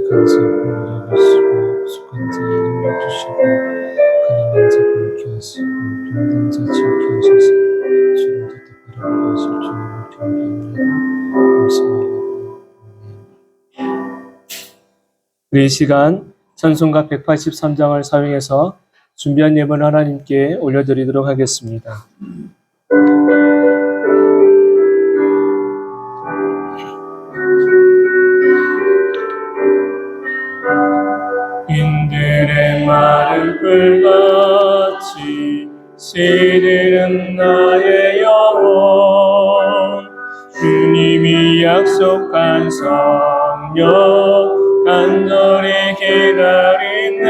간새 복을 이루시고 속한 자 이름을 주시고 가난한 자 굶게 하시고 병든 자 지옥게 하셔서 주를 곁에 바라보게 하실 주님을 경배합니다. 감사합니다. 우리 이 시간 찬송가 183장을 사용해서 준비한 예물을 하나님께 올려드리도록 하겠습니다. 인들의 마른 풀같이 시들은 나의 영혼 주님이 약속한 성령 간절히 기다리네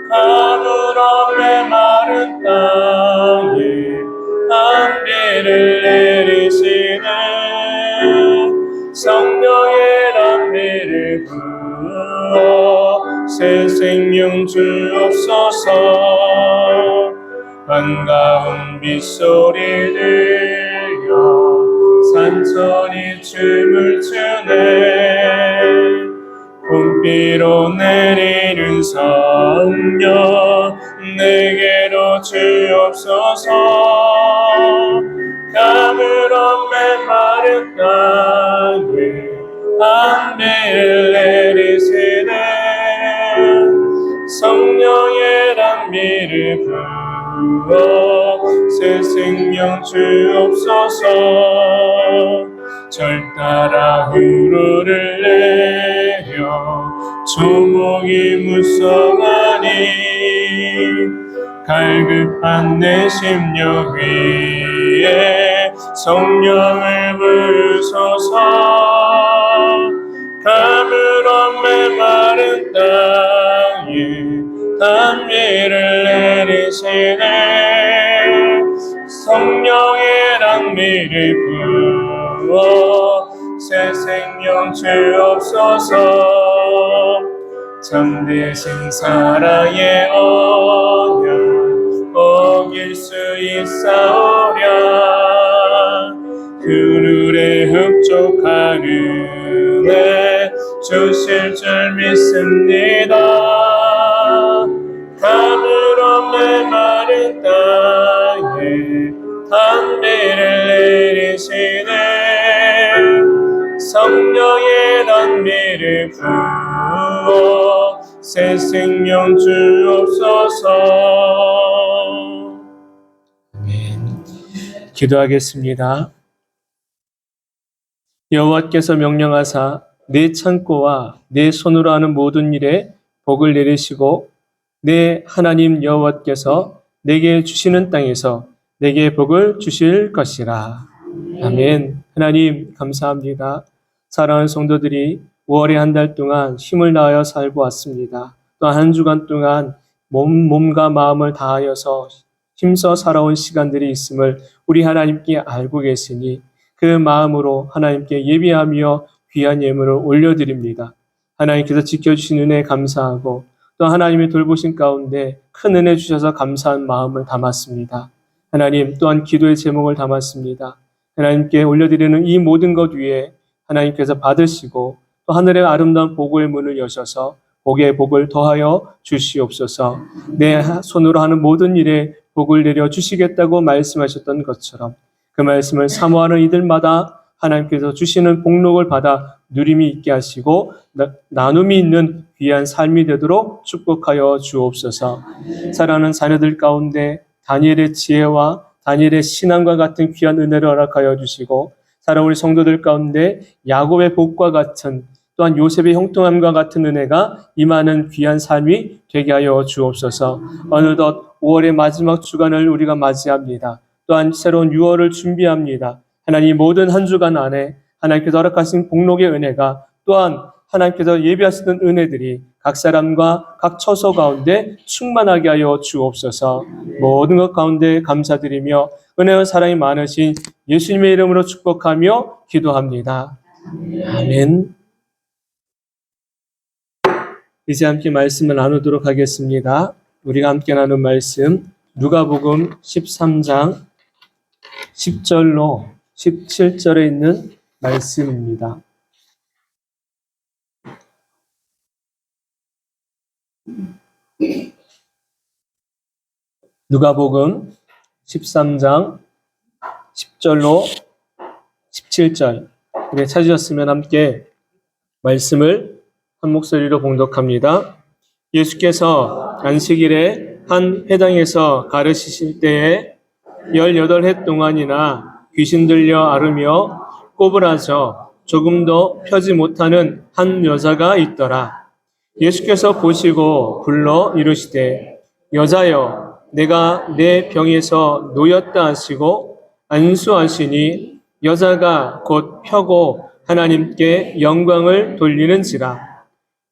가물어 메마른 땅에 한비를 내리시네 성령의 담비를 부어 새 생명 주옵소서 반가운 빗소리 들려 산천이 춤을 추네 봄비로 내리는 성령 내게로 주옵소서 가물어 메마른 땅에 한비를 내리시네 성령의 담비를 부어 새 생명 주옵소서 절 따라 흐르를 내려 조목이 무성하니 갈급한 내 심령 위에 성령을 부으소서 가물어 메마른 땅에 담비를 내리시네 성령의 담비를 부어 새 생명 주옵소서 참되신 사랑의 언약 어길 수 있사오랴 그늘에 흡족한 은혜 주실 줄 믿습니다 가물어 메마른 땅에 담비를 내리시네 성령의 담비를 부어 새 생명 주옵소서. 아멘. 기도하겠습니다. 여호와께서 명령하사 내 창고와 내 손으로 하는 모든 일에 복을 내리시고 내 하나님 여호와께서 내게 주시는 땅에서 내게 복을 주실 것이라. 아멘. 하나님 감사합니다. 사랑하는 성도들이 5월의 한 달 동안 힘을 다하여 살고 왔습니다. 또 한 주간 동안 몸과 마음을 다하여서 힘써 살아온 시간들이 있음을 우리 하나님께 알고 계시니 그 마음으로 하나님께 예비하며 귀한 예물을 올려드립니다. 하나님께서 지켜주신 은혜에 감사하고 또 하나님의 돌보신 가운데 큰 은혜 주셔서 감사한 마음을 담았습니다. 하나님 또한 기도의 제목을 담았습니다. 하나님께 올려드리는 이 모든 것 위에 하나님께서 받으시고 또 하늘의 아름다운 복의 문을 여셔서 복의 복을 더하여 주시옵소서. 내 손으로 하는 모든 일에 복을 내려 주시겠다고 말씀하셨던 것처럼 그 말씀을 사모하는 이들마다 하나님께서 주시는 복록을 받아 누림이 있게 하시고 나눔이 있는 귀한 삶이 되도록 축복하여 주옵소서. 사랑하는 자녀들 가운데 다니엘의 지혜와 다니엘의 신앙과 같은 귀한 은혜를 허락하여 주시고 사랑하는 우리 성도들 가운데 야곱의 복과 같은 또한 요셉의 형통함과 같은 은혜가 임하는 귀한 삶이 되게 하여 주옵소서. 어느덧 5월의 마지막 주간을 우리가 맞이합니다. 또한 새로운 6월을 준비합니다. 하나님 모든 한 주간 안에 하나님께서 허락하신 복록의 은혜가 또한 하나님께서 예비하시는 은혜들이 각 사람과 각 처소 가운데 충만하게 하여 주옵소서. 모든 것 가운데 감사드리며 은혜와 사랑이 많으신 예수님의 이름으로 축복하며 기도합니다. 아멘. 이제 함께 말씀을 나누도록 하겠습니다. 우리가 함께 나눈 말씀 누가복음 13장 10절로 17절에 있는 말씀입니다. 누가복음 13장 10절로 17절 찾으셨으면 함께 말씀을 한 목소리로 봉독합니다. 예수께서 안식일에 한 회당에서 가르치실 때에 18해 동안이나 귀신 들려 앓으며 꼬부라져 조금도 펴지 못하는 한 여자가 있더라. 예수께서 보시고 불러 이르시되 여자여 내가 내 병에서 놓였다 하시고 안수하시니 여자가 곧 펴고 하나님께 영광을 돌리는지라.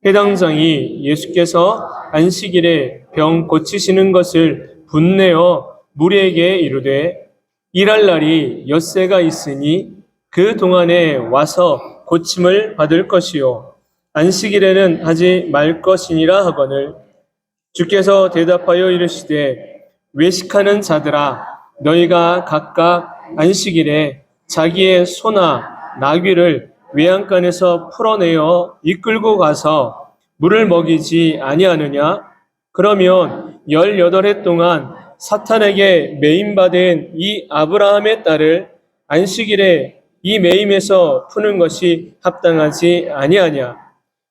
회당장이 예수께서 안식일에 병 고치시는 것을 분내어 무리에게 이르되 일할 날이 엿새가 있으니 그 동안에 와서 고침을 받을 것이요 안식일에는 하지 말 것이니라 하거늘 주께서 대답하여 이르시되 외식하는 자들아 너희가 각각 안식일에 자기의 소나 나귀를 외양간에서 풀어내어 이끌고 가서 물을 먹이지 아니하느냐? 그러면 18해 동안 사탄에게 매임받은 이 아브라함의 딸을 안식일에 이 매임에서 푸는 것이 합당하지 아니하냐?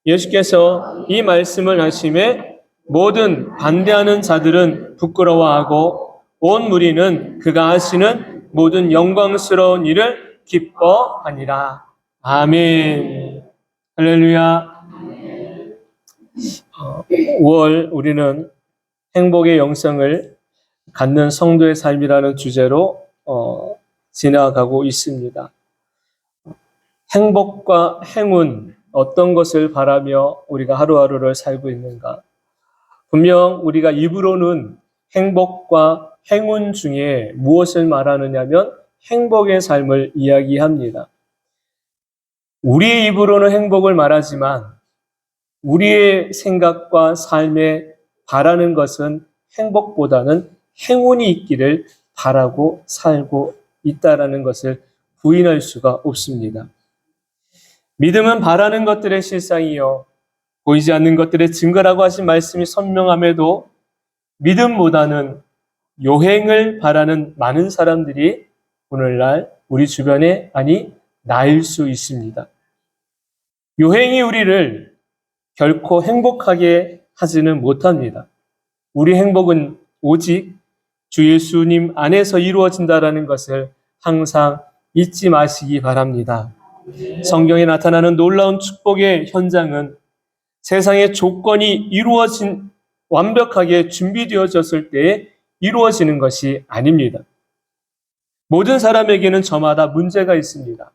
예수께서 이 말씀을 하심에 모든 반대하는 자들은 부끄러워하고 온 무리는 그가 하시는 모든 영광스러운 일을 기뻐하니라. 아멘. 할렐루야. 5월 우리는 행복의 영성을 갖는 성도의 삶이라는 주제로 지나가고 있습니다. 행복과 행운, 어떤 것을 바라며 우리가 하루하루를 살고 있는가? 분명 우리가 입으로는 행복과 행운 중에 무엇을 말하느냐면 행복의 삶을 이야기합니다. 우리의 입으로는 행복을 말하지만 우리의 생각과 삶에 바라는 것은 행복보다는 행운이 있기를 바라고 살고 있다는 것을 부인할 수가 없습니다. 믿음은 바라는 것들의 실상이요 보이지 않는 것들의 증거라고 하신 말씀이 선명함에도 믿음보다는 요행을 바라는 많은 사람들이 오늘날 우리 주변에 나일 수 있습니다. 요행이 우리를 결코 행복하게 하지는 못합니다. 우리 행복은 오직 주 예수님 안에서 이루어진다는 것을 항상 잊지 마시기 바랍니다. 성경에 나타나는 놀라운 축복의 현장은 세상의 조건이 이루어진 완벽하게 준비되어졌을 때에 이루어지는 것이 아닙니다. 모든 사람에게는 저마다 문제가 있습니다.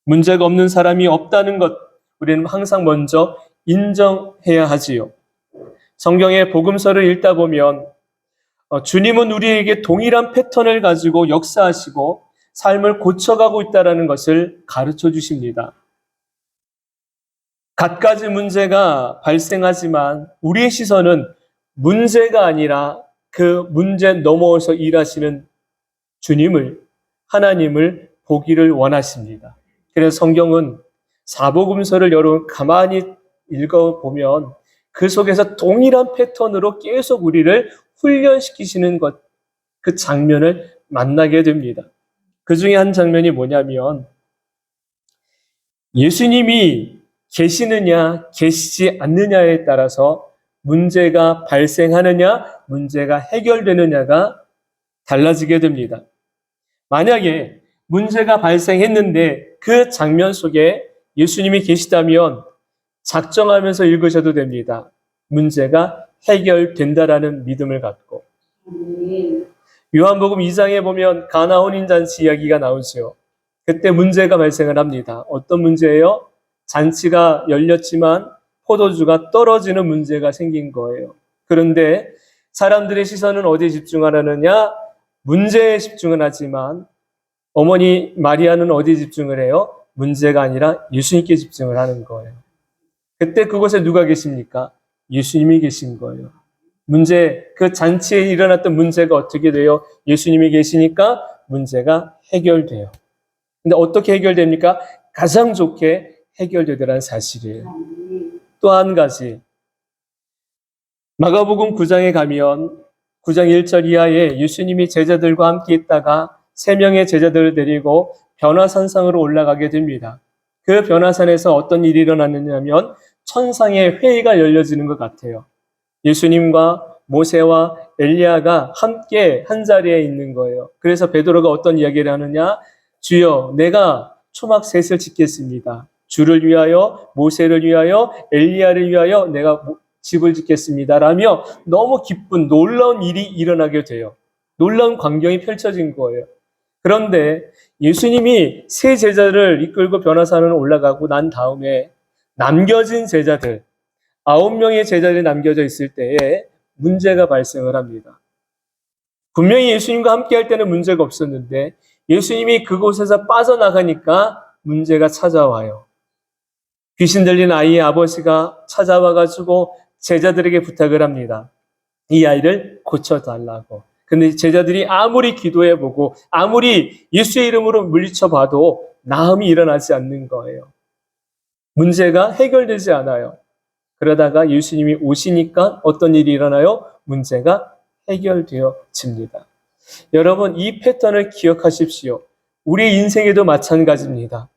문제가 없는 사람이 없다는 것 우리는 항상 먼저 인정해야 하지요. 성경의 복음서를 읽다 보면 주님은 우리에게 동일한 패턴을 가지고 역사하시고 삶을 고쳐가고 있다는 것을 가르쳐 주십니다. 갖가지 문제가 발생하지만 우리의 시선은 문제가 아니라 그 문제 넘어서 일하시는 주님을, 하나님을 보기를 원하십니다. 그래서 성경은 사복음서를 여러분 가만히 읽어보면 그 속에서 동일한 패턴으로 계속 우리를 훈련시키시는 것, 그 장면을 만나게 됩니다. 그 중에 한 장면이 뭐냐면 예수님이 계시느냐 계시지 않느냐에 따라서 문제가 발생하느냐 문제가 해결되느냐가 달라지게 됩니다. 만약에 문제가 발생했는데 그 장면 속에 예수님이 계시다면 작정하면서 읽으셔도 됩니다. 문제가 해결된다라는 믿음을 갖고. 요한복음 2장에 보면 가나 혼인잔치 이야기가 나오죠. 그때 문제가 발생을 합니다. 어떤 문제예요? 잔치가 열렸지만 포도주가 떨어지는 문제가 생긴 거예요. 그런데 사람들의 시선은 어디에 집중하느냐? 문제에 집중을 하지만 어머니 마리아는 어디에 집중을 해요? 문제가 아니라 예수님께 집중을 하는 거예요. 그때 그곳에 누가 계십니까? 예수님이 계신 거예요. 그 잔치에 일어났던 문제가 어떻게 돼요? 예수님이 계시니까 문제가 해결돼요. 근데 어떻게 해결됩니까? 가장 좋게 해결되더라는 사실이에요. 또 한 가지, 마가복음 9장에 가면 9장 1절 이하에 예수님이 제자들과 함께 있다가 3명의 제자들을 데리고 변화산상으로 올라가게 됩니다. 그 변화산에서 어떤 일이 일어났느냐면 천상의 회의가 열려지는 것 같아요. 예수님과 모세와 엘리야가 함께 한 자리에 있는 거예요. 그래서 베드로가 어떤 이야기를 하느냐? 주여, 내가 초막 셋을 짓겠습니다. 주를 위하여, 모세를 위하여, 엘리야를 위하여 내가 집을 짓겠습니다. 라며 너무 기쁜 놀라운 일이 일어나게 돼요. 놀라운 광경이 펼쳐진 거예요. 그런데 예수님이 세 제자를 이끌고 변화산으로 올라가고 난 다음에 남겨진 제자들, 9명의 제자들이 남겨져 있을 때에 문제가 발생을 합니다. 분명히 예수님과 함께 할 때는 문제가 없었는데 예수님이 그곳에서 빠져나가니까 문제가 찾아와요. 귀신 들린 아이의 아버지가 찾아와가지고 제자들에게 부탁을 합니다. 이 아이를 고쳐달라고. 근데 제자들이 아무리 기도해보고 아무리 예수의 이름으로 물리쳐봐도 나음이 일어나지 않는 거예요. 문제가 해결되지 않아요. 그러다가 예수님이 오시니까 어떤 일이 일어나요? 문제가 해결되어집니다. 여러분, 이 패턴을 기억하십시오. 우리 인생에도 마찬가지입니다.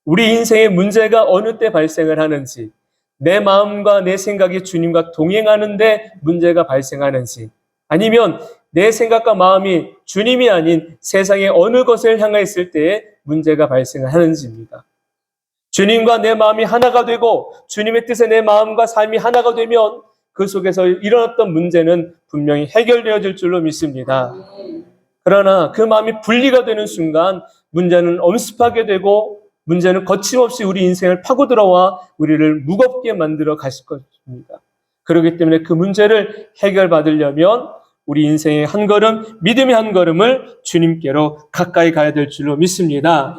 우리 인생의 문제가 어느 때 발생을 하는지, 내 마음과 내 생각이 주님과 동행하는데 문제가 발생하는지, 아니면 내 생각과 마음이 주님이 아닌 세상의 어느 것을 향해 있을 때에 문제가 발생을 하는지입니다. 주님과 내 마음이 하나가 되고 주님의 뜻에 내 마음과 삶이 하나가 되면 그 속에서 일어났던 문제는 분명히 해결되어질 줄로 믿습니다. 그러나 그 마음이 분리가 되는 순간 문제는 엄습하게 되고 문제는 거침없이 우리 인생을 파고 들어와 우리를 무겁게 만들어 가실 것입니다. 그렇기 때문에 그 문제를 해결받으려면 우리 인생의 한 걸음, 믿음의 한 걸음을 주님께로 가까이 가야 될 줄로 믿습니다.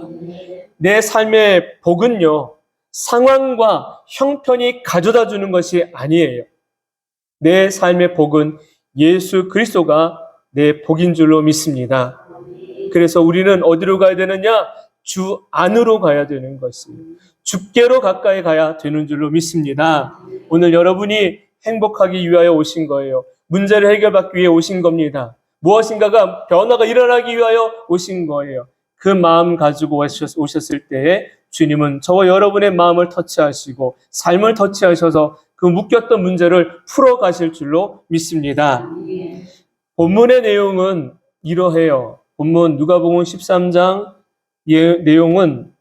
내 삶의 복은요, 상황과 형편이 가져다 주는 것이 아니에요. 내 삶의 복은 예수 그리스도가 내 복인 줄로 믿습니다. 그래서 우리는 어디로 가야 되느냐? 주 안으로 가야 되는 것입니다. 주께로 가까이 가야 되는 줄로 믿습니다. 오늘 여러분이 행복하기 위하여 오신 거예요. 문제를 해결받기 위해 오신 겁니다. 무엇인가가 변화가 일어나기 위하여 오신 거예요. 그 마음 가지고 오셨을 때에 주님은 저와 여러분의 마음을 터치하시고 삶을 터치하셔서 그 묶였던 문제를 풀어가실 줄로 믿습니다. 본문의 내용은 이러해요. 본문 누가복음 13장 내용은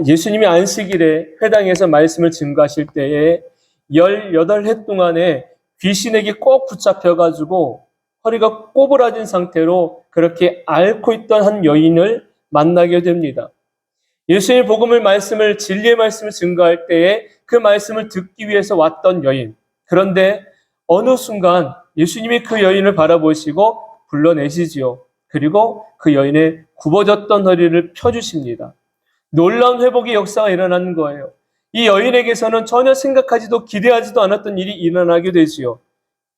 예수님이 안식일에 회당에서 말씀을 증거하실 때에 18해 동안에 귀신에게 꼭 붙잡혀가지고 허리가 꼬부라진 상태로 그렇게 앓고 있던 한 여인을 만나게 됩니다. 예수님의 복음을 진리의 말씀을 증거할 때에 그 말씀을 듣기 위해서 왔던 여인. 그런데 어느 순간 예수님이 그 여인을 바라보시고 불러내시지요. 그리고 그 여인의 굽어졌던 허리를 펴주십니다. 놀라운 회복의 역사가 일어나는 거예요. 이 여인에게서는 전혀 생각하지도 기대하지도 않았던 일이 일어나게 되지요.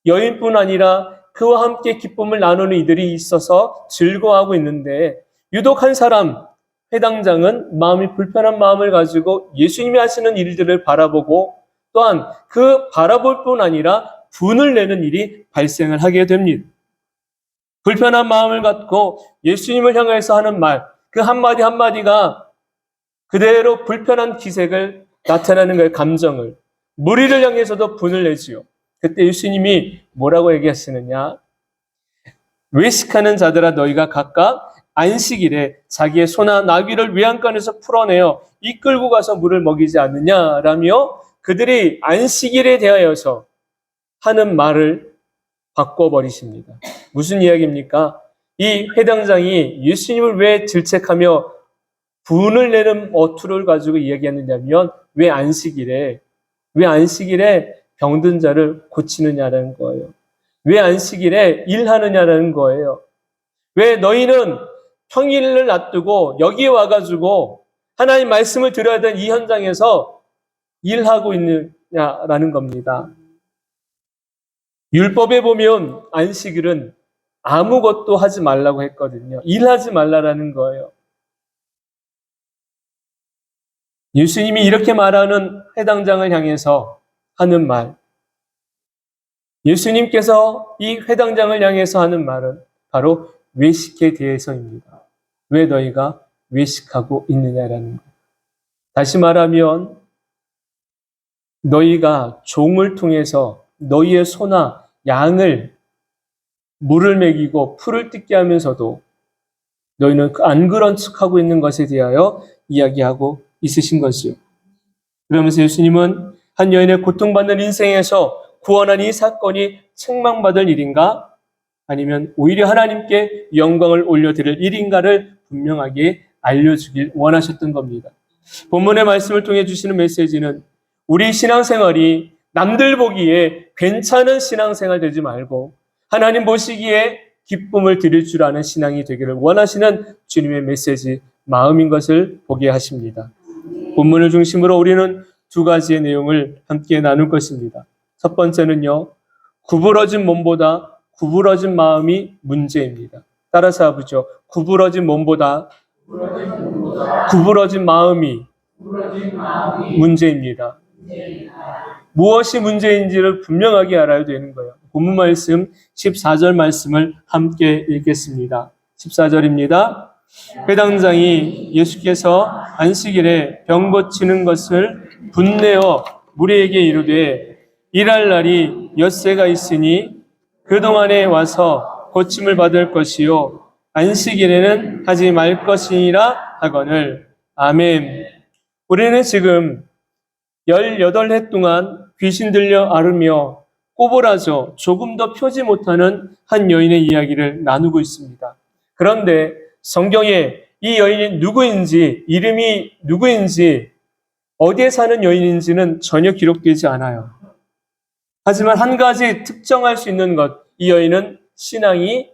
여인뿐 아니라 그와 함께 기쁨을 나누는 이들이 있어서 즐거워하고 있는데 유독 한 사람, 회당장은 마음이 불편한 마음을 가지고 예수님이 하시는 일들을 바라보고 또한 그 바라볼 뿐 아니라 분을 내는 일이 발생을 하게 됩니다. 불편한 마음을 갖고 예수님을 향해서 하는 말, 그 한마디 한마디가 그대로 불편한 기색을 나타내는 거예요. 감정을. 무리를 향해서도 분을 내지요. 그때 예수님이 뭐라고 얘기하시느냐? 외식하는 자들아 너희가 각각 안식일에 자기의 소나 나귀를 외양간에서 풀어내어 이끌고 가서 물을 먹이지 않느냐라며 그들이 안식일에 대하여서 하는 말을 바꿔버리십니다. 무슨 이야기입니까? 이 회당장이 예수님을 왜 질책하며 분을 내는 어투를 가지고 이야기했느냐면 왜 안식일에 병든 자를 고치느냐라는 거예요. 왜 안식일에 일하느냐라는 거예요. 왜 너희는 평일을 놔두고 여기에 와가지고 하나님 말씀을 들어야 되는 이 현장에서 일하고 있느냐라는 겁니다. 율법에 보면 안식일은 아무것도 하지 말라고 했거든요. 일하지 말라라는 거예요. 예수님이 이렇게 말하는 회당장을 향해서 하는 말. 예수님께서 이 회당장을 향해서 하는 말은 바로 외식에 대해서입니다. 왜 너희가 외식하고 있느냐라는 것. 다시 말하면 너희가 종을 통해서 너희의 소나 양을 물을 먹이고 풀을 뜯게 하면서도 너희는 안 그런 척하고 있는 것에 대하여 이야기하고 있으신 것이요. 그러면서 예수님은 한 여인의 고통받는 인생에서 구원한 이 사건이 책망받을 일인가? 아니면 오히려 하나님께 영광을 올려드릴 일인가를 분명하게 알려주길 원하셨던 겁니다. 본문의 말씀을 통해 주시는 메시지는 우리 신앙생활이 남들 보기에 괜찮은 신앙생활 되지 말고 하나님 보시기에 기쁨을 드릴 줄 아는 신앙이 되기를 원하시는 주님의 메시지, 마음인 것을 보게 하십니다. 본문을 중심으로 우리는 두 가지의 내용을 함께 나눌 것입니다. 첫 번째는요, 구부러진 몸보다 구부러진 마음이 문제입니다. 따라서 해보죠. 구부러진 몸보다 구부러진 마음이 문제입니다. 무엇이 문제인지를 분명하게 알아야 되는 거예요. 본문 말씀 14절 말씀을 함께 읽겠습니다. 14절입니다. 회당장이 예수께서 안식일에 병 고치는 것을 분내어 무리에게 이르되 일할 날이 엿새가 있으니 그동안에 와서 고침을 받을 것이요 안식일에는 하지 말 것이니라 하거늘. 아멘. 우리는 지금 18해 동안 귀신 들려 앓으며 꼬부라져 조금 더 펴지 못하는 한 여인의 이야기를 나누고 있습니다. 그런데 성경에 이 여인이 누구인지, 이름이 누구인지, 어디에 사는 여인인지는 전혀 기록되지 않아요. 하지만 한 가지 특정할 수 있는 것, 이 여인은 신앙이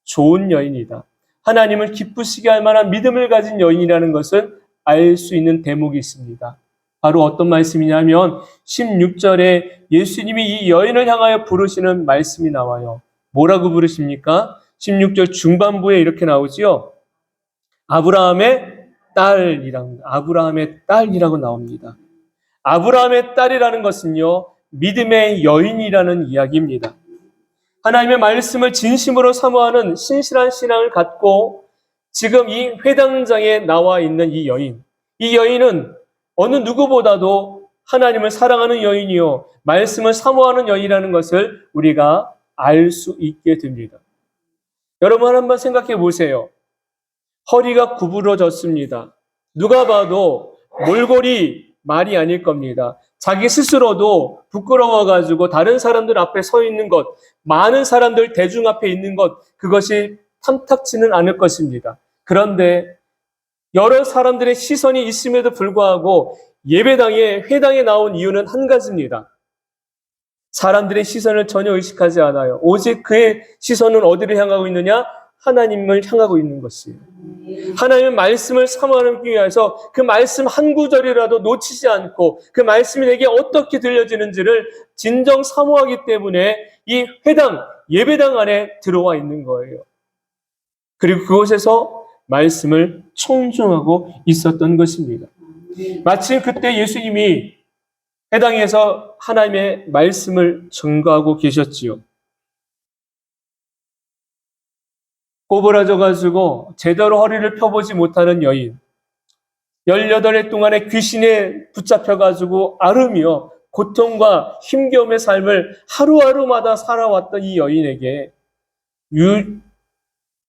좋은 여인이다. 하나님을 기쁘시게 할 만한 믿음을 가진 여인이라는 것을 알 수 있는 대목이 있습니다. 바로 어떤 말씀이냐면 16절에 예수님이 이 여인을 향하여 부르시는 말씀이 나와요. 뭐라고 부르십니까? 16절 중반부에 이렇게 나오지요. 아브라함의 딸이라고 나옵니다. 아브라함의 딸이라는 것은요, 믿음의 여인이라는 이야기입니다. 하나님의 말씀을 진심으로 사모하는 신실한 신앙을 갖고 지금 이 회당장에 나와 있는 이 여인은 어느 누구보다도 하나님을 사랑하는 여인이요, 말씀을 사모하는 여인이라는 것을 우리가 알 수 있게 됩니다. 여러분 한번 생각해 보세요. 허리가 구부러졌습니다. 누가 봐도 몰골이 말이 아닐 겁니다. 자기 스스로도 부끄러워가지고 다른 사람들 앞에 서 있는 것, 많은 사람들 대중 앞에 있는 것, 그것이 탐탁지는 않을 것입니다. 그런데 여러 사람들의 시선이 있음에도 불구하고 예배당에, 회당에 나온 이유는 한 가지입니다. 사람들의 시선을 전혀 의식하지 않아요. 오직 그의 시선은 어디를 향하고 있느냐? 하나님을 향하고 있는 것이에요. 하나님의 말씀을 사모하기 위해서 그 말씀 한 구절이라도 놓치지 않고 그 말씀이 내게 어떻게 들려지는지를 진정 사모하기 때문에 이 회당, 예배당 안에 들어와 있는 거예요. 그리고 그곳에서 말씀을 청중하고 있었던 것입니다. 마침 그때 예수님이 회당에서 하나님의 말씀을 전가하고 계셨지요. 꼬부라져가지고 제대로 허리를 펴보지 못하는 여인, 18해 동안의 귀신에 붙잡혀가지고 앓으며 고통과 힘겨움의 삶을 하루하루마다 살아왔던 이 여인에게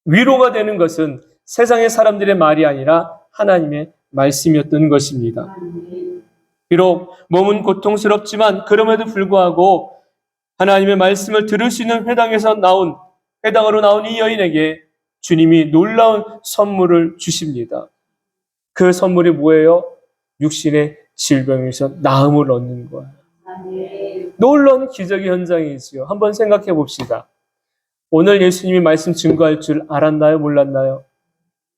위로가 되는 것은 세상의 사람들의 말이 아니라 하나님의 말씀이었던 것입니다. 비록 몸은 고통스럽지만 그럼에도 불구하고 하나님의 말씀을 들을 수 있는 회당으로 나온 이 여인에게 주님이 놀라운 선물을 주십니다. 그 선물이 뭐예요? 육신의 질병에서 나음을 얻는 거예요. 놀라운 기적의 현장이지요. 한번 생각해 봅시다. 오늘 예수님이 말씀 증거할 줄 알았나요? 몰랐나요?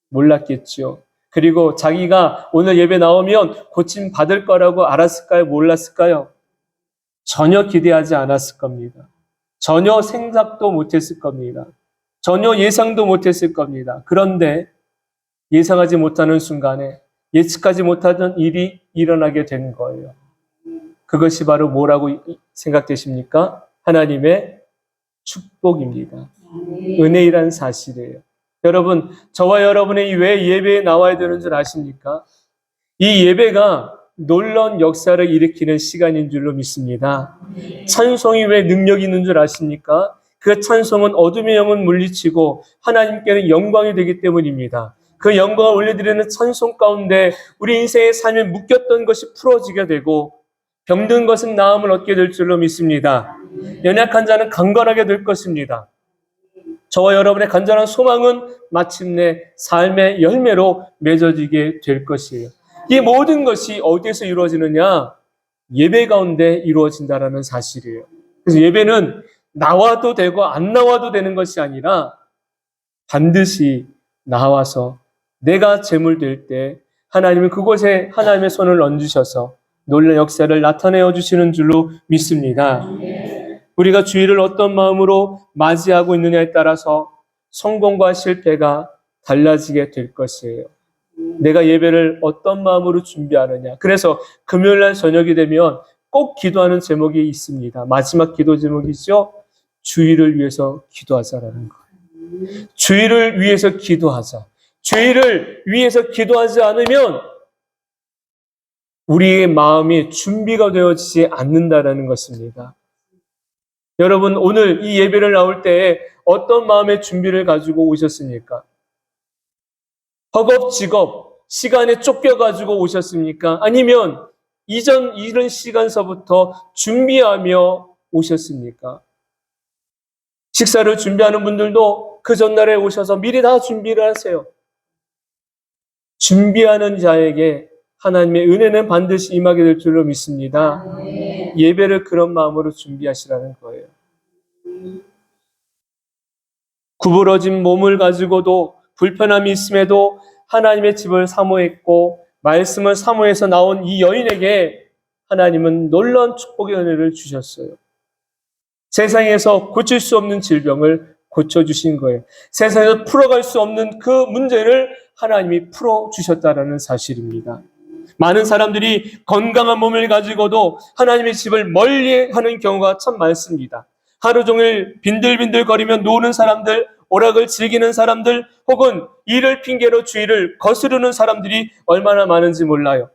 몰랐겠죠. 그리고 자기가 오늘 예배 나오면 고침 받을 거라고 알았을까요? 몰랐을까요? 전혀 기대하지 않았을 겁니다. 전혀 생각도 못했을 겁니다. 전혀 예상도 못했을 겁니다. 그런데 예상하지 못하는 순간에 예측하지 못하던 일이 일어나게 된 거예요. 그것이 바로 뭐라고 생각되십니까? 하나님의 축복입니다. 은혜이란 사실이에요. 여러분, 저와 여러분이 왜 예배에 나와야 되는 줄 아십니까? 이 예배가 놀라운 역사를 일으키는 시간인 줄로 믿습니다. 찬송이 왜 능력이 있는 줄 아십니까? 그 찬송은 어둠의 영은 물리치고 하나님께는 영광이 되기 때문입니다. 그 영광을 올려드리는 찬송 가운데 우리 인생의 삶에 묶였던 것이 풀어지게 되고 병든 것은 나음을 얻게 될 줄로 믿습니다. 연약한 자는 강건하게 될 것입니다. 저와 여러분의 간절한 소망은 마침내 삶의 열매로 맺어지게 될 것이에요. 이 모든 것이 어디에서 이루어지느냐? 예배 가운데 이루어진다는 사실이에요. 그래서 예배는 나와도 되고 안 나와도 되는 것이 아니라 반드시 나와서 내가 제물될 때 하나님은 그곳에 하나님의 손을 얹으셔서 놀라운 역사를 나타내어 주시는 줄로 믿습니다. 우리가 주일을 어떤 마음으로 맞이하고 있느냐에 따라서 성공과 실패가 달라지게 될 것이에요. 내가 예배를 어떤 마음으로 준비하느냐. 그래서 금요일날 저녁이 되면 꼭 기도하는 제목이 있습니다. 마지막 기도 제목이죠. 주일을 위해서 기도하자라는 거예요. 주일을 위해서 기도하자. 주일을 위해서 기도하지 않으면 우리의 마음이 준비가 되어지지 않는다라는 것입니다. 여러분, 오늘 이 예배를 나올 때에 어떤 마음의 준비를 가지고 오셨습니까? 허겁지겁 시간에 쫓겨가지고 오셨습니까? 아니면 이런 시간서부터 준비하며 오셨습니까? 식사를 준비하는 분들도 그 전날에 오셔서 미리 다 준비를 하세요. 준비하는 자에게 하나님의 은혜는 반드시 임하게 될 줄로 믿습니다. 예배를 그런 마음으로 준비하시라는 거예요. 구부러진 몸을 가지고도 불편함이 있음에도 하나님의 집을 사모했고 말씀을 사모해서 나온 이 여인에게 하나님은 놀라운 축복의 은혜를 주셨어요. 세상에서 고칠 수 없는 질병을 고쳐주신 거예요. 세상에서 풀어갈 수 없는 그 문제를 하나님이 풀어주셨다는 사실입니다. 많은 사람들이 건강한 몸을 가지고도 하나님의 집을 멀리하는 경우가 참 많습니다. 하루 종일 빈들빈들거리며 노는 사람들, 오락을 즐기는 사람들, 혹은 일을 핑계로 주일을 거스르는 사람들이 얼마나 많은지 몰라요.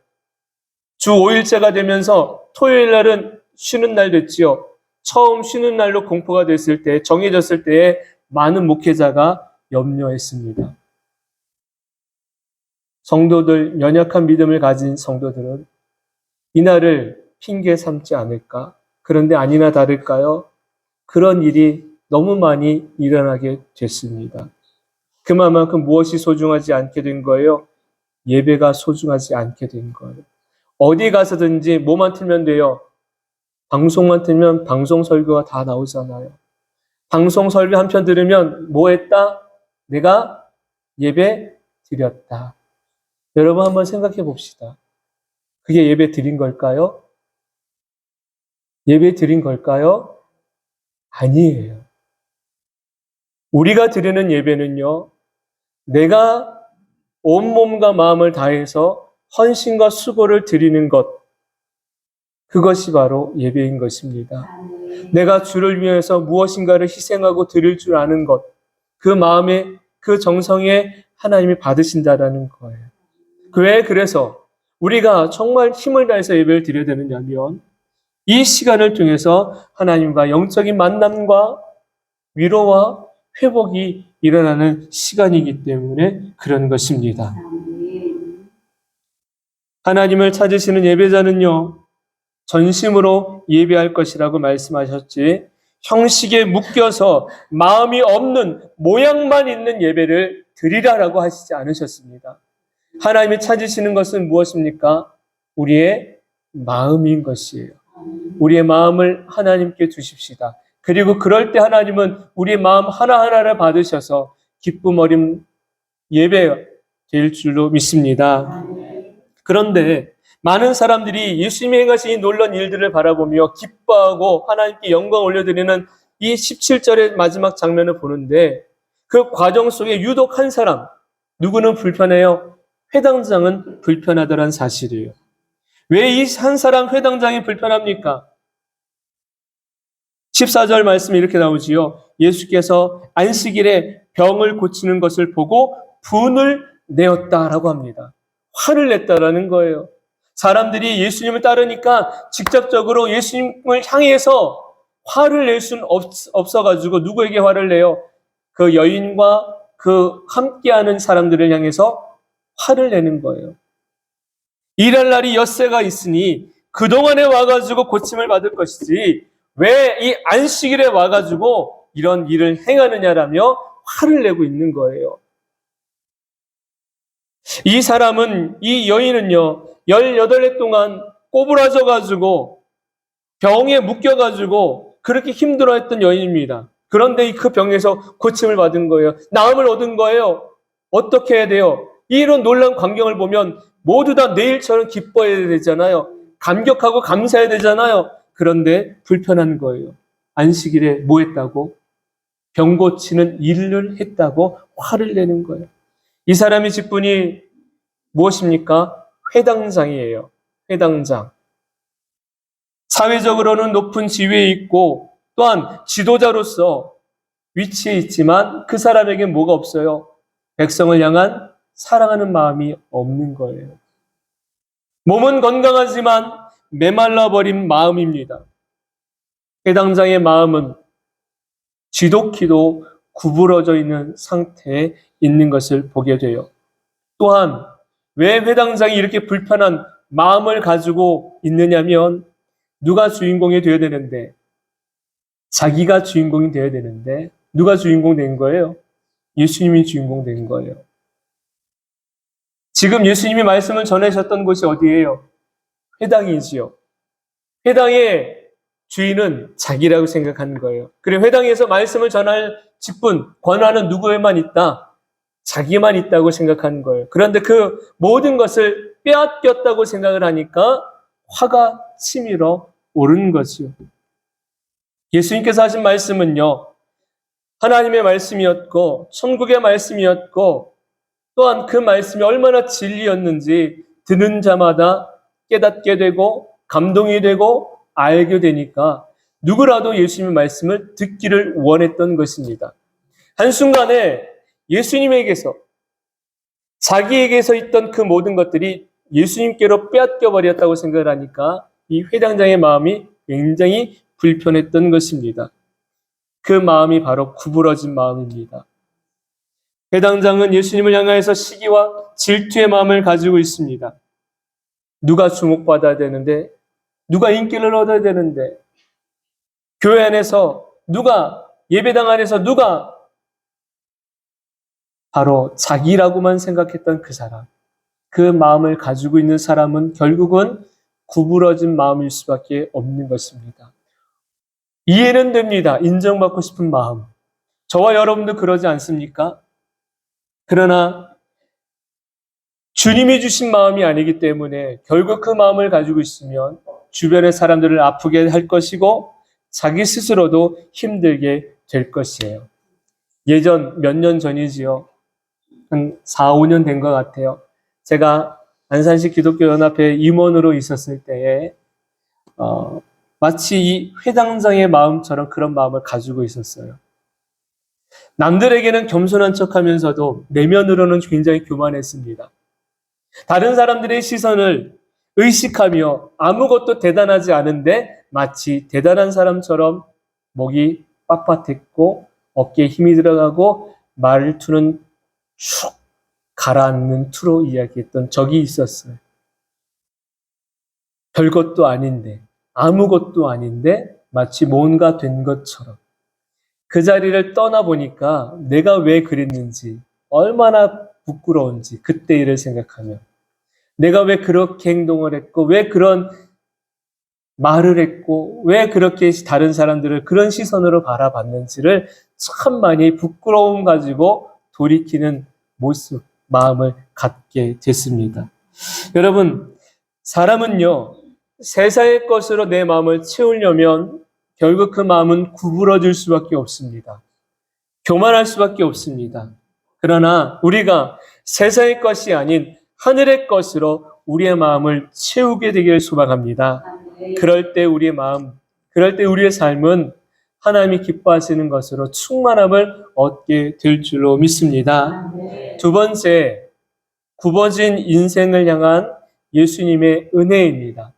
주 5일째가 되면서 토요일 날은 쉬는 날 됐지요. 처음 쉬는 날로 공포가 됐을 때, 정해졌을 때에 많은 목회자가 염려했습니다. 성도들, 연약한 믿음을 가진 성도들은 이날을 핑계 삼지 않을까? 그런데 아니나 다를까요? 그런 일이 너무 많이 일어나게 됐습니다. 그만큼 무엇이 소중하지 않게 된 거예요? 예배가 소중하지 않게 된 거예요. 어디 가서든지 뭐만 틀면 돼요? 방송만 틀면 방송 설교가 다 나오잖아요. 방송 설교 한 편 들으면 뭐 했다? 내가 예배 드렸다. 여러분 한번 생각해 봅시다. 그게 예배 드린 걸까요? 예배 드린 걸까요? 아니에요. 우리가 드리는 예배는요, 내가 온몸과 마음을 다해서 헌신과 수고를 드리는 것, 그것이 바로 예배인 것입니다. 내가 주를 위해서 무엇인가를 희생하고 드릴 줄 아는 것, 그 마음에, 그 정성에 하나님이 받으신다라는 거예요. 왜 그래서 우리가 정말 힘을 다해서 예배를 드려야 되느냐면 이 시간을 통해서 하나님과 영적인 만남과 위로와 회복이 일어나는 시간이기 때문에 그런 것입니다. 하나님을 찾으시는 예배자는요, 전심으로 예배할 것이라고 말씀하셨지 형식에 묶여서 마음이 없는 모양만 있는 예배를 드리라라고 하시지 않으셨습니다. 하나님이 찾으시는 것은 무엇입니까? 우리의 마음인 것이에요. 우리의 마음을 하나님께 주십시다. 그리고 그럴 때 하나님은 우리의 마음 하나하나를 받으셔서 기쁨 어린 예배가 될 줄로 믿습니다. 그런데 많은 사람들이 예수님이 행하신 이 놀라운 일들을 바라보며 기뻐하고 하나님께 영광 올려드리는 이 17절의 마지막 장면을 보는데 그 과정 속에 유독 한 사람, 누구는 불편해요? 회당장은 불편하더란 사실이에요. 왜 이 한 사람 회당장이 불편합니까? 14절 말씀에 이렇게 나오지요. 예수께서 안식일에 병을 고치는 것을 보고 분을 내었다라고 합니다. 화를 냈다라는 거예요. 사람들이 예수님을 따르니까 직접적으로 예수님을 향해서 화를 낼 수는 없어가지고 누구에게 화를 내요? 그 여인과 그 함께하는 사람들을 향해서 화를 내는 거예요. 일할 날이 엿새가 있으니 그동안에 와가지고 고침을 받을 것이지 왜 이 안식일에 와가지고 이런 일을 행하느냐라며 화를 내고 있는 거예요. 이 사람은, 이 여인은요, 18해 동안 꼬부라져가지고 병에 묶여가지고 그렇게 힘들어했던 여인입니다. 그런데 그 병에서 고침을 받은 거예요. 나음을 얻은 거예요. 어떻게 해야 돼요? 이런 놀라운 광경을 보면 모두 다 내일처럼 기뻐해야 되잖아요. 감격하고 감사해야 되잖아요. 그런데 불편한 거예요. 안식일에 뭐 했다고? 병 고치는 일을 했다고 화를 내는 거예요. 이 사람의 직분이 무엇입니까? 회당장이에요. 회당장. 사회적으로는 높은 지위에 있고 또한 지도자로서 위치에 있지만 그 사람에게 뭐가 없어요? 백성을 향한 사랑하는 마음이 없는 거예요. 몸은 건강하지만 메말라버린 마음입니다. 회당장의 마음은 지독히도 구부러져 있는 상태에 있는 것을 보게 돼요. 또한 왜 회당장이 이렇게 불편한 마음을 가지고 있느냐면 누가 주인공이 되어야 되는데 자기가 주인공이 되어야 되는데 누가 주인공 된 거예요? 예수님이 주인공 된 거예요. 지금 예수님이 말씀을 전하셨던 곳이 어디예요? 회당이지요. 회당의 주인은 자기라고 생각하는 거예요. 그래 회당에서 말씀을 전할 직분, 권한은 누구에만 있다? 자기만 있다고 생각하는 거예요. 그런데 그 모든 것을 빼앗겼다고 생각을 하니까 화가 치밀어 오르는 거죠. 예수님께서 하신 말씀은요, 하나님의 말씀이었고 천국의 말씀이었고 또한 그 말씀이 얼마나 진리였는지 듣는 자마다 깨닫게 되고 감동이 되고 알게 되니까 누구라도 예수님의 말씀을 듣기를 원했던 것입니다. 한순간에 예수님에게서 자기에게서 있던 그 모든 것들이 예수님께로 빼앗겨 버렸다고 생각을 하니까 이 회당장의 마음이 굉장히 불편했던 것입니다. 그 마음이 바로 구부러진 마음입니다. 회당장은 예수님을 향하여서 시기와 질투의 마음을 가지고 있습니다. 누가 주목받아야 되는데, 누가 인기를 얻어야 되는데, 교회 안에서 누가, 예배당 안에서 누가 바로 자기라고만 생각했던 그 사람, 그 마음을 가지고 있는 사람은 결국은 구부러진 마음일 수밖에 없는 것입니다. 이해는 됩니다. 인정받고 싶은 마음. 저와 여러분도 그러지 않습니까? 그러나 주님이 주신 마음이 아니기 때문에 결국 그 마음을 가지고 있으면 주변의 사람들을 아프게 할 것이고 자기 스스로도 힘들게 될 것이에요. 예전 몇 년 전이지요. 한 4, 5년 된 것 같아요. 제가 안산시 기독교연합회 임원으로 있었을 때에 마치 이 회당장의 마음처럼 그런 마음을 가지고 있었어요. 남들에게는 겸손한 척하면서도 내면으로는 굉장히 교만했습니다. 다른 사람들의 시선을 의식하며 아무것도 대단하지 않은데 마치 대단한 사람처럼 목이 빳빳했고 어깨에 힘이 들어가고 말투는 쭉 가라앉는 투로 이야기했던 적이 있었어요. 별것도 아닌데 아무것도 아닌데 마치 뭔가 된 것처럼 그 자리를 떠나보니까 내가 왜 그랬는지 얼마나 부끄러운지 그때 일을 생각하면 내가 왜 그렇게 행동을 했고 왜 그런 말을 했고 왜 그렇게 다른 사람들을 그런 시선으로 바라봤는지를 참 많이 부끄러움 가지고 돌이키는 모습, 마음을 갖게 됐습니다. 여러분, 사람은요 세상의 것으로 내 마음을 채우려면 결국 그 마음은 구부러질 수밖에 없습니다. 교만할 수밖에 없습니다. 그러나 우리가 세상의 것이 아닌 하늘의 것으로 우리의 마음을 채우게 되기를 소망합니다. 그럴 때 우리의 마음, 그럴 때 우리의 삶은 하나님이 기뻐하시는 것으로 충만함을 얻게 될 줄로 믿습니다. 두 번째, 굽어진 인생을 향한 예수님의 은혜입니다.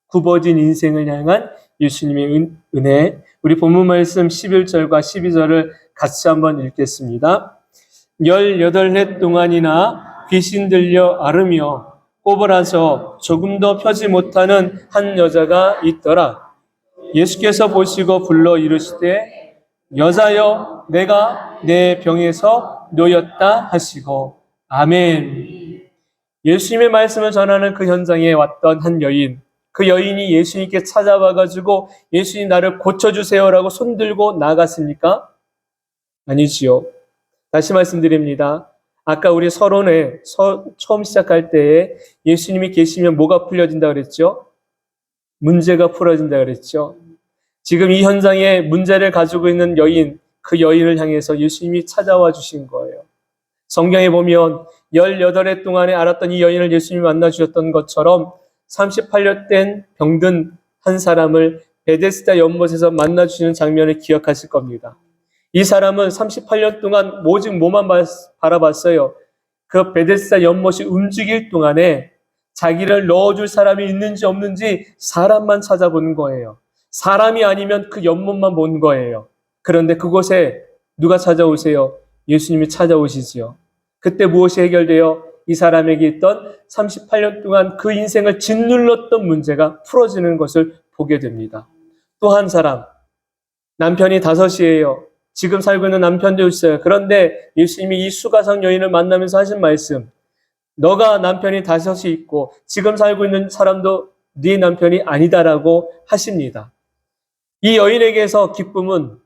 굽어진 인생을 향한 예수님의 은혜. 우리 본문 말씀 11절과 12절을 같이 한번 읽겠습니다. 18해 동안이나 귀신 들려 앓으며 꼬부라져 조금도 펴지 못하는 한 여자가 있더라. 예수께서 보시고 불러 이르시되 여자여 내가 내 병에서 놓였다 하시고 아멘. 예수님의 말씀을 전하는 그 현장에 왔던 한 여인, 그 여인이 예수님께 찾아와가지고 예수님 나를 고쳐주세요라고 손들고 나갔습니까? 아니지요. 다시 말씀드립니다. 아까 우리 서론에 처음 시작할 때에 예수님이 계시면 뭐가 풀려진다 그랬죠? 문제가 풀어진다 그랬죠. 지금 이 현장에 문제를 가지고 있는 여인, 그 여인을 향해서 예수님이 찾아와 주신 거예요. 성경에 보면 18해 동안에 앓았던 이 여인을 예수님이 만나 주셨던 것처럼 38년 된 병든 한 사람을 베데스다 연못에서 만나 주시는 장면을 기억하실 겁니다. 이 사람은 38년 동안 오직 뭐만 바라봤어요. 그 베데스다 연못이 움직일 동안에 자기를 넣어줄 사람이 있는지 없는지 사람만 찾아보는 거예요. 사람이 아니면 그 연못만 본 거예요. 그런데 그곳에 누가 찾아오세요? 예수님이 찾아오시지요. 그때 무엇이 해결되어 이 사람에게 있던 38년 동안 그 인생을 짓눌렀던 문제가 풀어지는 것을 보게 됩니다. 또 한 사람, 남편이 5이에요. 지금 살고 있는 남편도 있어요. 그런데 예수님이 이 수가성 여인을 만나면서 하신 말씀, 너가 남편이 5이 있고 지금 살고 있는 사람도 네 남편이 아니다라고 하십니다. 이 여인에게서 기쁨은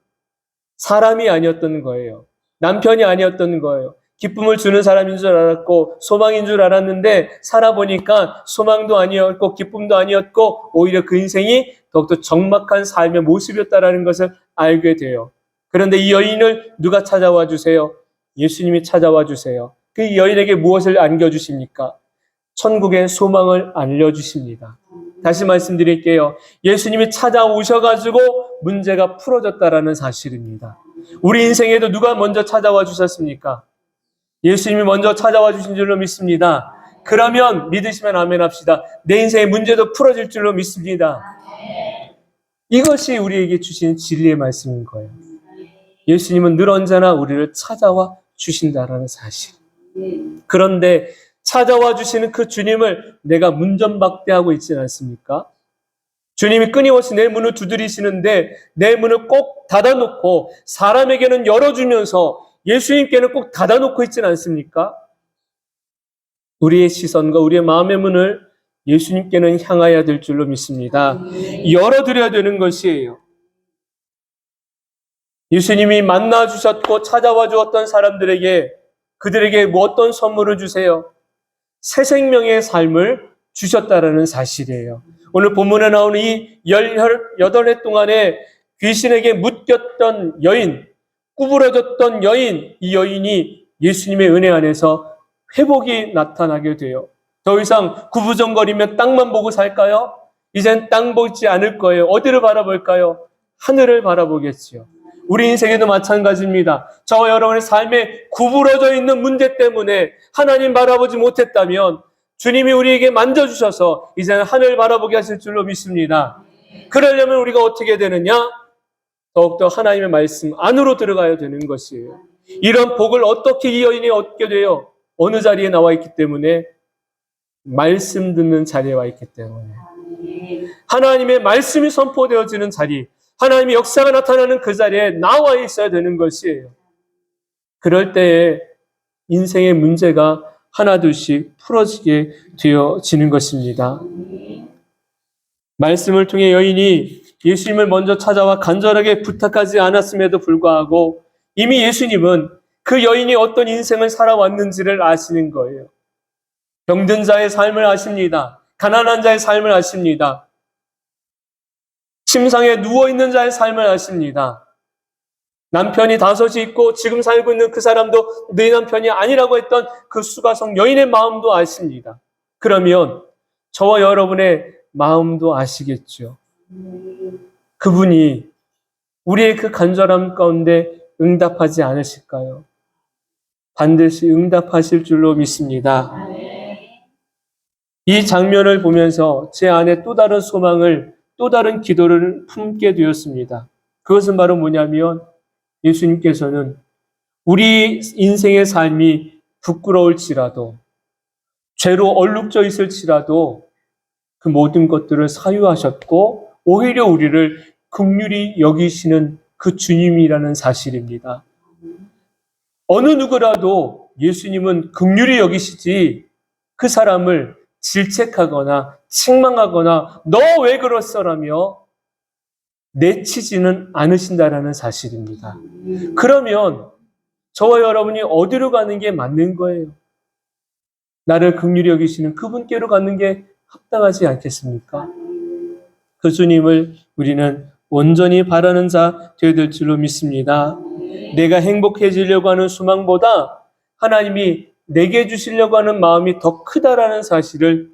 사람이 아니었던 거예요. 남편이 아니었던 거예요. 기쁨을 주는 사람인 줄 알았고 소망인 줄 알았는데 살아보니까 소망도 아니었고 기쁨도 아니었고 오히려 그 인생이 더욱더 적막한 삶의 모습이었다라는 것을 알게 돼요. 그런데 이 여인을 누가 찾아와 주세요? 예수님이 찾아와 주세요. 그 여인에게 무엇을 안겨주십니까? 천국의 소망을 알려주십니다. 다시 말씀드릴게요. 예수님이 찾아오셔가지고 문제가 풀어졌다라는 사실입니다. 우리 인생에도 누가 먼저 찾아와 주셨습니까? 예수님이 먼저 찾아와 주신 줄로 믿습니다. 그러면 믿으시면 아멘 합시다. 내 인생의 문제도 풀어질 줄로 믿습니다. 이것이 우리에게 주신 진리의 말씀인 거예요. 예수님은 늘 언제나 우리를 찾아와 주신다라는 사실. 그런데 찾아와 주시는 그 주님을 내가 문전박대하고 있지는 않습니까? 주님이 끊임없이 내 문을 두드리시는데 내 문을 꼭 닫아놓고 사람에게는 열어주면서 예수님께는 꼭 닫아놓고 있지는 않습니까? 우리의 시선과 우리의 마음의 문을 예수님께는 향해야 될 줄로 믿습니다. 열어드려야 되는 것이에요. 예수님이 만나 주셨고 찾아와 주었던 사람들에게 그들에게 뭐 어떤 선물을 주세요? 새 생명의 삶을 주셨다라는 사실이에요. 오늘 본문에 나오는 이 18해 동안에 귀신에게 묶였던 여인, 구부러졌던 여인, 이 여인이 예수님의 은혜 안에서 회복이 나타나게 돼요. 더 이상 구부정거리며 땅만 보고 살까요? 이젠 땅 보지 않을 거예요. 어디를 바라볼까요? 하늘을 바라보겠지요. 우리 인생에도 마찬가지입니다. 저와 여러분의 삶에 구부러져 있는 문제 때문에 하나님 바라보지 못했다면 주님이 우리에게 만져주셔서 이제는 하늘 바라보게 하실 줄로 믿습니다. 그러려면 우리가 어떻게 되느냐? 더욱더 하나님의 말씀 안으로 들어가야 되는 것이에요. 이런 복을 어떻게 이 여인이 얻게 돼요? 어느 자리에 나와 있기 때문에? 말씀 듣는 자리에 와 있기 때문에. 하나님의 말씀이 선포되어지는 자리, 하나님의 역사가 나타나는 그 자리에 나와 있어야 되는 것이에요. 그럴 때에 인생의 문제가 하나둘씩 풀어지게 되어지는 것입니다. 말씀을 통해 여인이 예수님을 먼저 찾아와 간절하게 부탁하지 않았음에도 불구하고 이미 예수님은 그 여인이 어떤 인생을 살아왔는지를 아시는 거예요. 병든 자의 삶을 아십니다. 가난한 자의 삶을 아십니다. 침상에 누워있는 자의 삶을 아십니다. 남편이 5이 있고 지금 살고 있는 그 사람도 네 남편이 아니라고 했던 그 수가성 여인의 마음도 아십니다. 그러면 저와 여러분의 마음도 아시겠죠. 그분이 우리의 그 간절함 가운데 응답하지 않으실까요? 반드시 응답하실 줄로 믿습니다. 이 장면을 보면서 제 안에 또 다른 소망을, 또 다른 기도를 품게 되었습니다. 그것은 바로 뭐냐면 예수님께서는 우리 인생의 삶이 부끄러울지라도, 죄로 얼룩져 있을지라도 그 모든 것들을 사유하셨고 오히려 우리를 긍휼히 여기시는 그 주님이라는 사실입니다. 어느 누구라도 예수님은 긍휼히 여기시지 그 사람을 질책하거나 책망하거나 너 왜 그랬어라며 내치지는 않으신다라는 사실입니다. 그러면 저와 여러분이 어디로 가는 게 맞는 거예요? 나를 긍휼히 여기시는 그분께로 가는 게 합당하지 않겠습니까? 그 주님을 우리는 온전히 바라는 자 되어야 될 줄로 믿습니다. 내가 행복해지려고 하는 소망보다 하나님이 내게 주시려고 하는 마음이 더 크다라는 사실을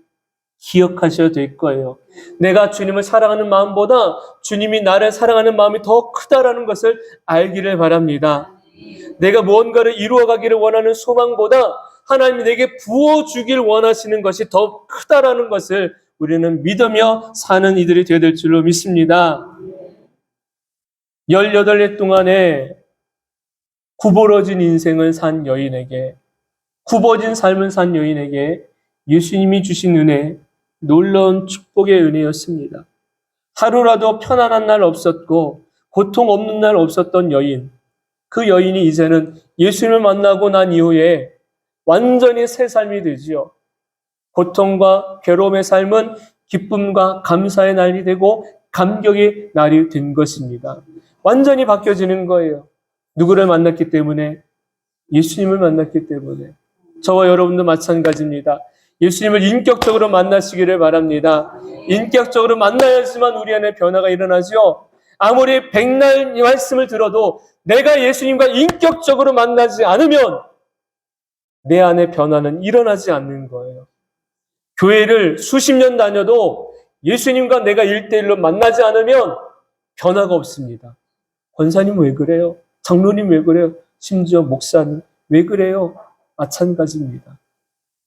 기억하셔야 될 거예요. 내가 주님을 사랑하는 마음보다 주님이 나를 사랑하는 마음이 더 크다라는 것을 알기를 바랍니다. 내가 무언가를 이루어가기를 원하는 소망보다 하나님이 내게 부어주길 원하시는 것이 더 크다라는 것을 우리는 믿으며 사는 이들이 되어야 될 줄로 믿습니다. 18해 동안에 구부러진 인생을 산 여인에게, 굽어진 삶을 산 여인에게 예수님이 주신 은혜, 놀라운 축복의 은혜였습니다. 하루라도 편안한 날 없었고 고통 없는 날 없었던 여인, 그 여인이 이제는 예수님을 만나고 난 이후에 완전히 새 삶이 되지요. 고통과 괴로움의 삶은 기쁨과 감사의 날이 되고 감격의 날이 된 것입니다. 완전히 바뀌어지는 거예요. 누구를 만났기 때문에? 예수님을 만났기 때문에. 저와 여러분도 마찬가지입니다. 예수님을 인격적으로 만나시기를 바랍니다. 인격적으로 만나야지만 우리 안에 변화가 일어나죠. 아무리 백날 이 말씀을 들어도 내가 예수님과 인격적으로 만나지 않으면 내 안에 변화는 일어나지 않는 거예요. 교회를 수십 년 다녀도 예수님과 내가 1대1로 만나지 않으면 변화가 없습니다. 권사님 왜 그래요? 장로님 왜 그래요? 심지어 목사님 왜 그래요? 마찬가지입니다.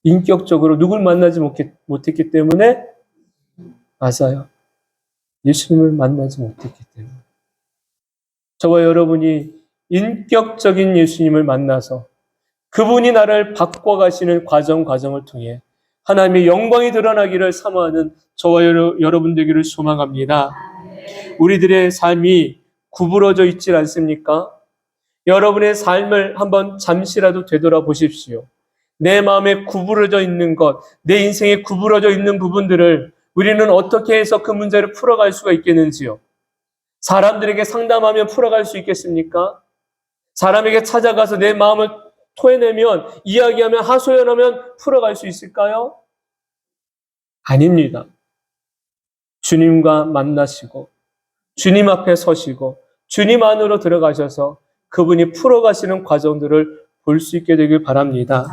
인격적으로 누굴 만나지 못했기 때문에, 맞아요. 예수님을 만나지 못했기 때문에. 저와 여러분이 인격적인 예수님을 만나서 그분이 나를 바꿔가시는 과정을 통해 하나님의 영광이 드러나기를 사모하는 저와 여러분 되기를 소망합니다. 우리들의 삶이 구부러져 있지 않습니까? 여러분의 삶을 한번 잠시라도 되돌아보십시오. 내 마음에 구부러져 있는 것, 내 인생에 구부러져 있는 부분들을 우리는 어떻게 해서 그 문제를 풀어갈 수가 있겠는지요? 사람들에게 상담하면 풀어갈 수 있겠습니까? 사람에게 찾아가서 내 마음을 토해내면, 이야기하면, 하소연하면 풀어갈 수 있을까요? 아닙니다. 주님과 만나시고 주님 앞에 서시고 주님 안으로 들어가셔서 그분이 풀어가시는 과정들을 볼 수 있게 되길 바랍니다.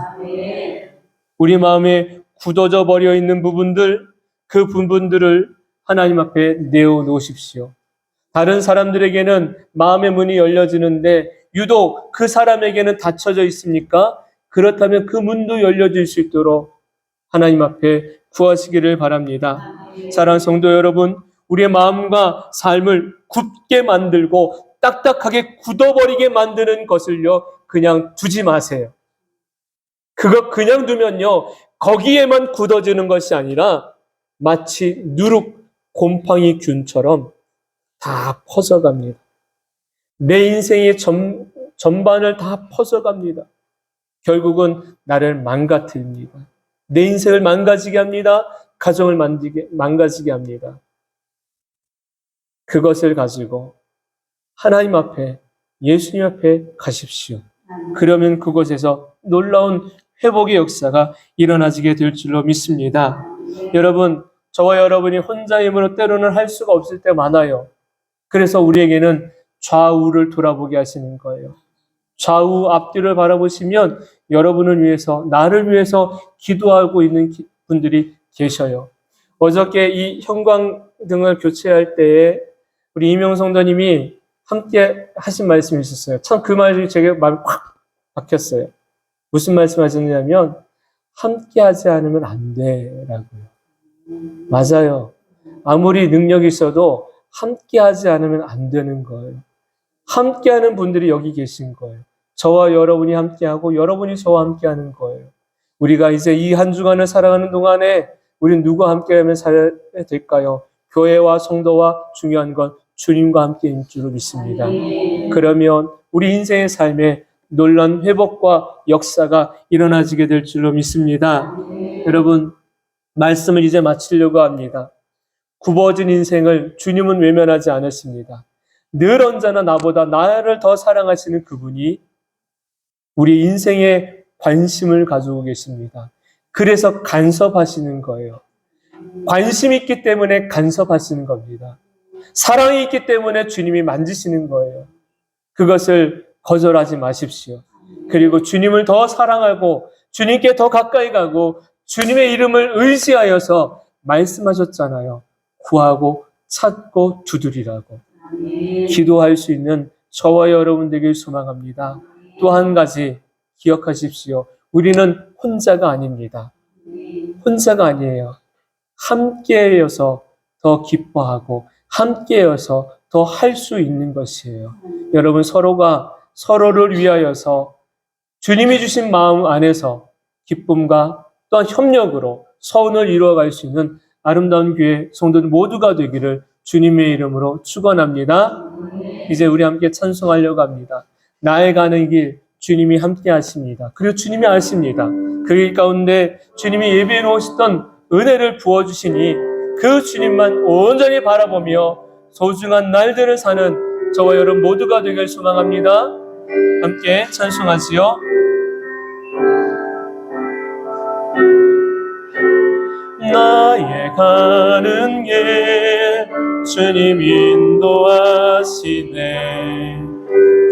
우리 마음에 굳어져 버려 있는 부분들, 그 부분들을 하나님 앞에 내어놓으십시오. 다른 사람들에게는 마음의 문이 열려지는데 유독 그 사람에게는 닫혀져 있습니까? 그렇다면 그 문도 열려질 수 있도록 하나님 앞에 구하시기를 바랍니다. 사랑하는 성도 여러분, 우리의 마음과 삶을 굳게 만들고 딱딱하게 굳어버리게 만드는 것을요, 그냥 두지 마세요. 그거 그냥 두면요, 거기에만 굳어지는 것이 아니라 마치 누룩 곰팡이 균처럼 다 퍼져갑니다. 내 인생의 전반을 다 퍼져갑니다. 결국은 나를 망가뜨립니다. 내 인생을 망가지게 합니다. 가정을 망가지게 합니다. 그것을 가지고 하나님 앞에, 예수님 앞에 가십시오. 그러면 그곳에서 놀라운 회복의 역사가 일어나지게 될 줄로 믿습니다. 여러분, 저와 여러분이 혼자 힘으로 때로는 할 수가 없을 때 많아요. 그래서 우리에게는 좌우를 돌아보게 하시는 거예요. 좌우 앞뒤를 바라보시면 여러분을 위해서, 나를 위해서 기도하고 있는 분들이 계셔요. 어저께 이 형광등을 교체할 때에 우리 이명성도님이 함께 하신 말씀이 있었어요. 참 그 말이 제게 마음에 확 박혔어요. 무슨 말씀 하셨냐면 함께 하지 않으면 안 돼라고요. 맞아요. 아무리 능력이 있어도 함께 하지 않으면 안 되는 거예요. 함께 하는 분들이 여기 계신 거예요. 저와 여러분이 함께하고 여러분이 저와 함께하는 거예요. 우리가 이제 이 한 주간을 살아가는 동안에 우리는 누구와 함께하면 살아야 될까요? 교회와 성도와 중요한 건 주님과 함께인 줄로 믿습니다. 그러면 우리 인생의 삶에 놀라운 회복과 역사가 일어나지게 될 줄로 믿습니다. 여러분, 말씀을 이제 마치려고 합니다. 굽어진 인생을 주님은 외면하지 않았습니다. 늘 언제나 나보다 나를 더 사랑하시는 그분이 우리 인생에 관심을 가지고 계십니다. 그래서 간섭하시는 거예요. 관심이 있기 때문에 간섭하시는 겁니다. 사랑이 있기 때문에 주님이 만지시는 거예요. 그것을 거절하지 마십시오. 그리고 주님을 더 사랑하고 주님께 더 가까이 가고 주님의 이름을 의지하여서 말씀하셨잖아요. 구하고 찾고 두드리라고. 기도할 수 있는 저와 여러분 되길 소망합니다. 또 한 가지 기억하십시오. 우리는 혼자가 아닙니다. 혼자가 아니에요. 함께여서 더 기뻐하고 함께여서 더 할 수 있는 것이에요. 여러분, 서로가 서로를 위하여서 주님이 주신 마음 안에서 기쁨과 또한 협력으로 서운을 이루어갈 수 있는 아름다운 교회 성도들 모두가 되기를 주님의 이름으로 축원합니다. 이제 우리 함께 찬송하려고 합니다. 나의 가는 길 주님이 함께 하십니다. 그리고 주님이 아십니다. 그 길 가운데 주님이 예배해 놓으셨던 은혜를 부어주시니 그 주님만 온전히 바라보며 소중한 날들을 사는 저와 여러분 모두가 되길 소망합니다. 함께 찬송하지요. 나의 가는 길 주님 인도하시네.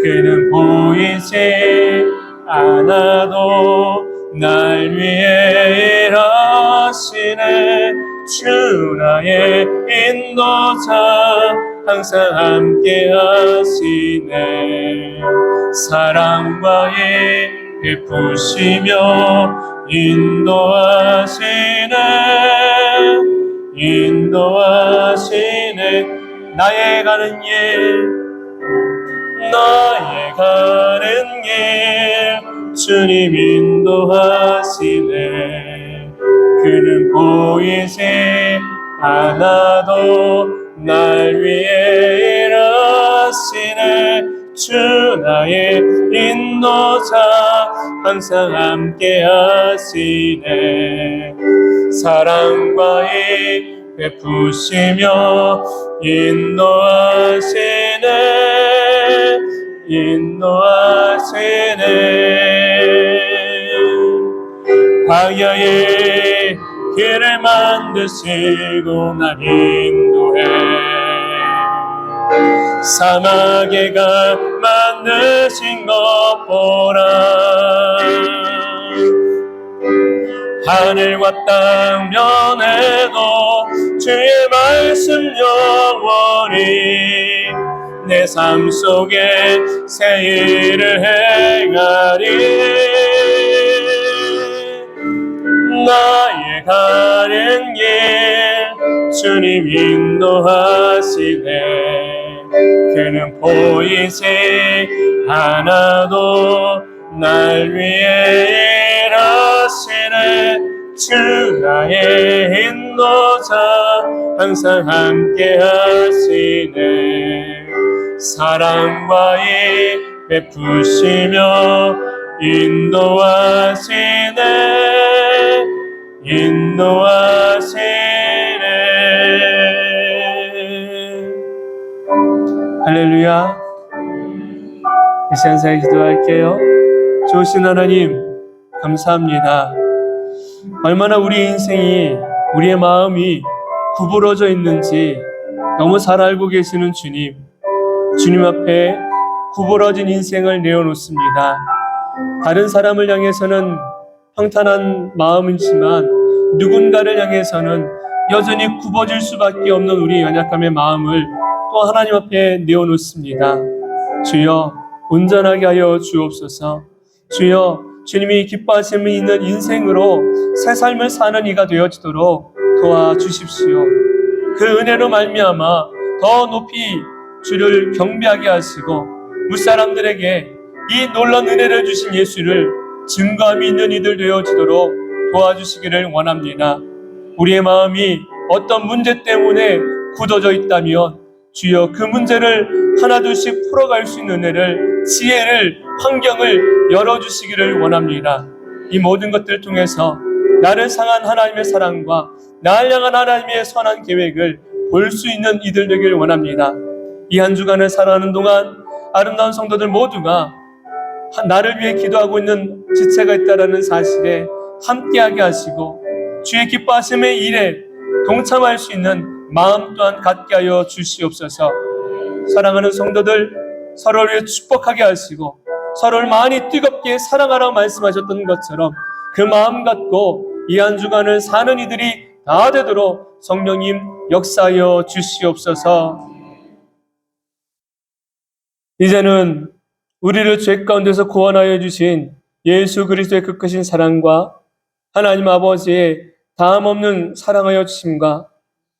그는 보이지 않아도 날 위해 일하시네. 주 나의 인도자 항상 함께 하시네. 사랑과 의 베푸시며 인도하시네. 인도하시네. 나의 가는 길 나의 가는 길 주님 인도하시네. 그는 보이지 않아도 날 위해 일하시네. 주 나의 인도자 항상 함께 하시네. 사랑과 의 베푸시며 인도하시네. 인도하시네. 광야의 길을 만드시고 날 인도해. 사막에 가 만드신 것 보라. 하늘과 땅 면에도 주의 말씀 영원히 내 삶 속에 새 일을 행하리. 나의 가는 길 주님 인도하시네. 그는 보이지 않아도 날 위해 일하시네. 주 나의 인도자 항상 함께 하시네. 사랑과 의 베푸시며 인도하시네. 인도하시네. 할렐루야. 이 시간 사이 기도할게요. 좋으신 하나님 감사합니다. 얼마나 우리 인생이 우리의 마음이 구부러져 있는지 너무 잘 알고 계시는 주님. 주님 앞에 구부러진 인생을 내어놓습니다. 다른 사람을 향해서는 평탄한 마음이지만 누군가를 향해서는 여전히 굽어질 수밖에 없는 우리 연약함의 마음을 또 하나님 앞에 내어놓습니다. 주여 온전하게 하여 주옵소서. 주여 주님이 기뻐하심이 있는 인생으로 새 삶을 사는 이가 되어지도록 도와주십시오. 그 은혜로 말미암아 더 높이 주를 경배하게 하시고 무사람들에게 이 놀라운 은혜를 주신 예수를 증거함이 있는 이들 되어지도록 도와주시기를 원합니다. 우리의 마음이 어떤 문제 때문에 굳어져 있다면 주여 그 문제를 하나둘씩 풀어갈 수 있는 은혜를, 지혜를, 환경을 열어주시기를 원합니다. 이 모든 것들을 통해서 나를 향한 하나님의 사랑과 나를 향한 하나님의 선한 계획을 볼 수 있는 이들 되기를 원합니다. 이 한 주간을 살아가는 동안 아름다운 성도들 모두가 나를 위해 기도하고 있는 지체가 있다는 사실에 함께하게 하시고 주의 기뻐하심의 일에 동참할 수 있는 마음 또한 갖게 하여 주시옵소서. 사랑하는 성도들 서로를 위해 축복하게 하시고 서로를 많이 뜨겁게 사랑하라고 말씀하셨던 것처럼 그 마음 갖고 이 한 주간을 사는 이들이 다 되도록 성령님 역사하여 주시옵소서. 이제는 우리를 죄 가운데서 구원하여 주신 예수 그리스도의 그 크신 사랑과 하나님 아버지의 다함없는 사랑하여 주심과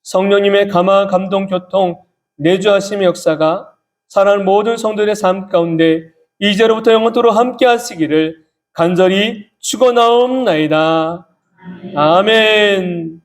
성령님의 감화, 감동, 교통, 내주하심의 역사가 사랑하는 모든 성도들의 삶 가운데 이제로부터 영원토록 함께 하시기를 간절히 축원하옵나이다. 아멘.